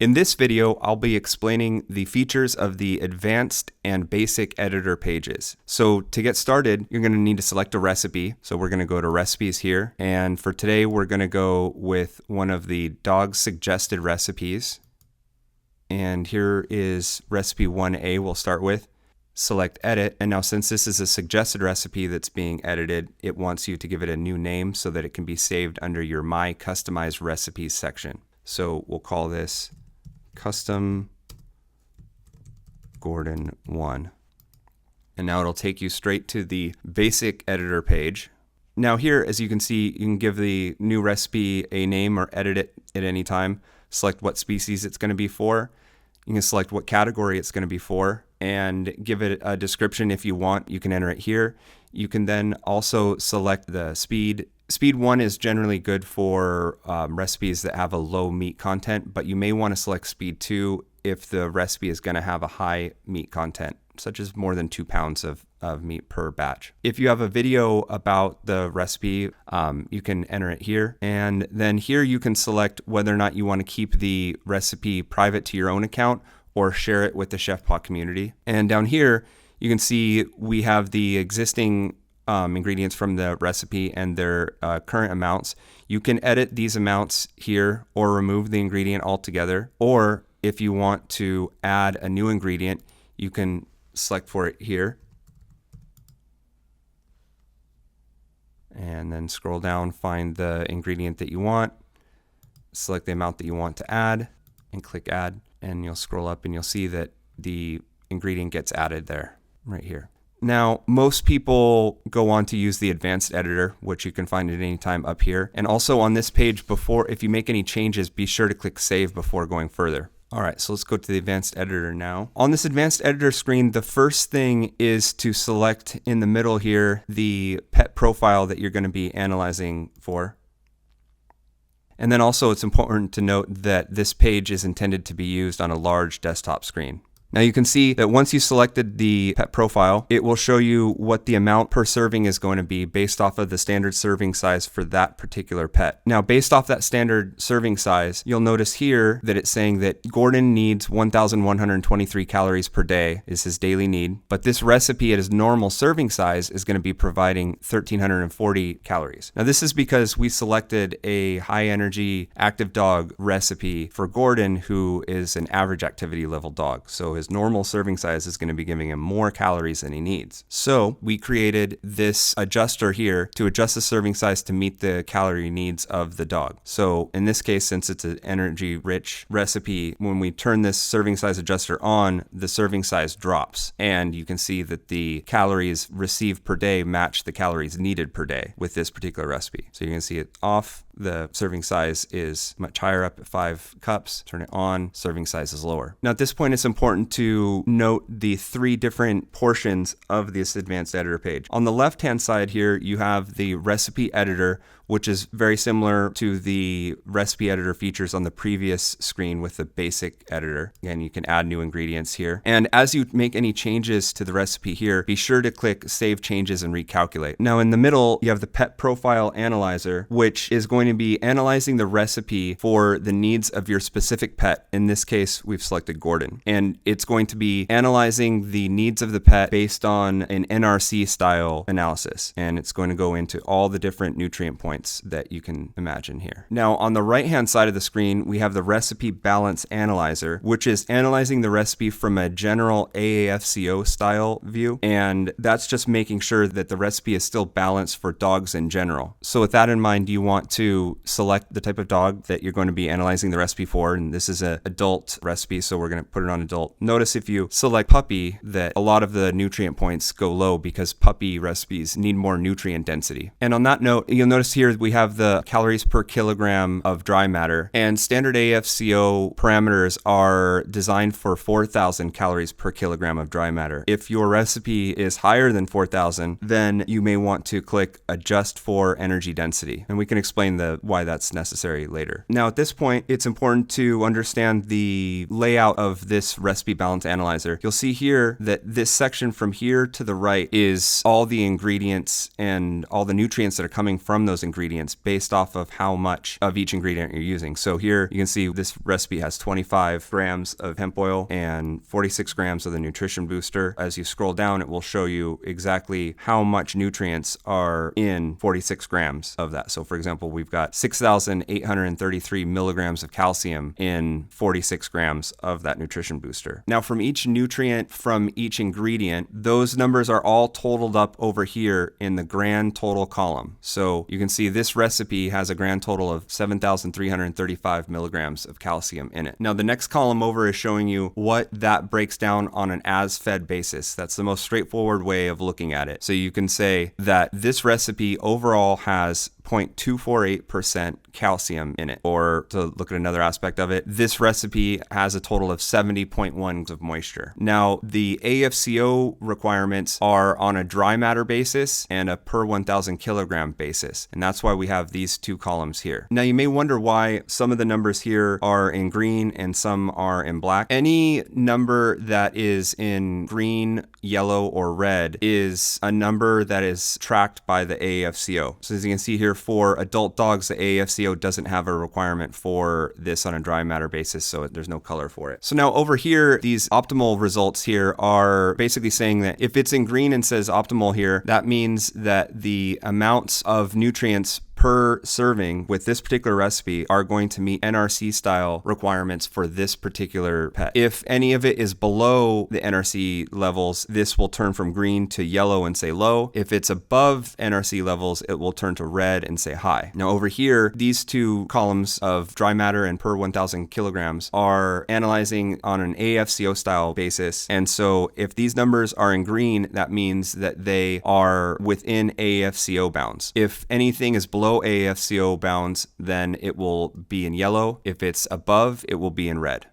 In this video, I'll be explaining the features of the advanced and basic editor pages. So to get started, you're going to need to select a recipe. So we're going to go to recipes here. And for today, we're going to go with one of the dog suggested recipes. And here is recipe 1A we'll start with. Select edit. And now since this is a suggested recipe that's being edited, it wants you to give it a new name so that it can be saved under your My Customized Recipes section. So we'll call this Custom Gordon 1. And now it'll take you straight to the basic editor page. Now here, as you can see, you can give the new recipe a name or edit it at any time. Select what species it's going to be for. You can select what category it's going to be for and give it a description if you want. You can enter it here. You can then also select the speed. Speed 1 is generally good for recipes that have a low meat content, but you may want to select speed 2 if the recipe is going to have a high meat content, such as more than 2 pounds of meat per batch. If you have a video about the recipe, you can enter it here. And then here you can select whether or not you want to keep the recipe private to your own account or share it with the ChefPaw community. And down here, you can see we have the existing ingredients from the recipe and their current amounts. You can edit these amounts here or remove the ingredient altogether. Or if you want to add a new ingredient, you can select for it here. And then scroll down, find the ingredient that you want, select the amount that you want to add, and click add. And you'll scroll up and you'll see that the ingredient gets added there, right here. Now, most people go on to use the advanced editor, which you can find at any time up here. And also on this page, if you make any changes, be sure to click save before going further. All right, so let's go to the advanced editor now. On this advanced editor screen, the first thing is to select in the middle here the pet profile that you're going to be analyzing for. And then also it's important to note that this page is intended to be used on a large desktop screen. Now you can see that once you selected the pet profile, it will show you what the amount per serving is going to be based off of the standard serving size for that particular pet. Now, based off that standard serving size, you'll notice here that it's saying that Gordon needs 1,123 calories per day is his daily need, but this recipe at his normal serving size is going to be providing 1,340 calories. Now this is because we selected a high energy active dog recipe for Gordon, who is an average activity level dog. So his normal serving size is going to be giving him more calories than he needs. So we created this adjuster here to adjust the serving size to meet the calorie needs of the dog. So in this case, since it's an energy rich recipe, when we turn this serving size adjuster on, the serving size drops. And you can see that the calories received per day match the calories needed per day with this particular recipe. So you can see it off. The serving size is much higher up at 5 cups. Turn it on, serving size is lower. Now at this point, it's important to note the 3 different portions of this advanced editor page. On the left-hand side here, you have the recipe editor, which is very similar to the recipe editor features on the previous screen with the basic editor. Again, you can add new ingredients here. And as you make any changes to the recipe here, be sure to click Save Changes and Recalculate. Now in the middle, you have the Pet Profile Analyzer, which is going to be analyzing the recipe for the needs of your specific pet. In this case, we've selected Gordon. And it's going to be analyzing the needs of the pet based on an NRC style analysis. And it's going to go into all the different nutrient points that you can imagine here. Now on the right hand side of the screen, we have the Recipe Balance Analyzer, which is analyzing the recipe from a general AAFCO style view. And that's just making sure that the recipe is still balanced for dogs in general. So with that in mind, you want to select the type of dog that you're going to be analyzing the recipe for. And this is an adult recipe, so we're going to put it on adult. Notice if you select puppy that a lot of the nutrient points go low because puppy recipes need more nutrient density. And on that note, you'll notice here we have the calories per kilogram of dry matter, and standard AFCO parameters are designed for 4,000 calories per kilogram of dry matter. If your recipe is higher than 4,000, then you may want to click adjust for energy density, and we can explain why that's necessary later. Now at this point, it's important to understand the layout of this recipe balance analyzer. You'll see here that this section from here to the right is all the ingredients and all the nutrients that are coming from those ingredients ingredients based off of how much of each ingredient you're using. So here you can see this recipe has 25 grams of hemp oil and 46 grams of the nutrition booster. As you scroll down, it will show you exactly how much nutrients are in 46 grams of that. So for example, we've got 6,833 milligrams of calcium in 46 grams of that nutrition booster. Now from each nutrient from each ingredient, those numbers are all totaled up over here in the grand total column. So you can see this recipe has a grand total of 7,335 milligrams of calcium in it. Now the next column over is showing you what that breaks down on an as-fed basis. That's the most straightforward way of looking at it. So you can say that this recipe overall has 0.248% calcium in it. Or to look at another aspect of it, this recipe has a total of 70.1 of moisture. Now, the AFCO requirements are on a dry matter basis and a per 1,000 kilogram basis. And that's why we have these two columns here. Now, you may wonder why some of the numbers here are in green and some are in black. Any number that is in green, yellow, or red is a number that is tracked by the AFCO. So as you can see here, for adult dogs, the AFCO doesn't have a requirement for this on a dry matter basis, so there's no color for it. So now over here, these optimal results here are basically saying that if it's in green and says optimal here, that means that the amounts of nutrients per serving with this particular recipe are going to meet NRC style requirements for this particular pet. If any of it is below the NRC levels, this will turn from green to yellow and say low. If it's above NRC levels, it will turn to red and say high. Now over here, these two columns of dry matter and per 1,000 kilograms are analyzing on an AFCO style basis. And so if these numbers are in green, that means that they are within AFCO bounds. If anything is below AFCO bounds, then it will be in yellow. If it's above, it will be in red.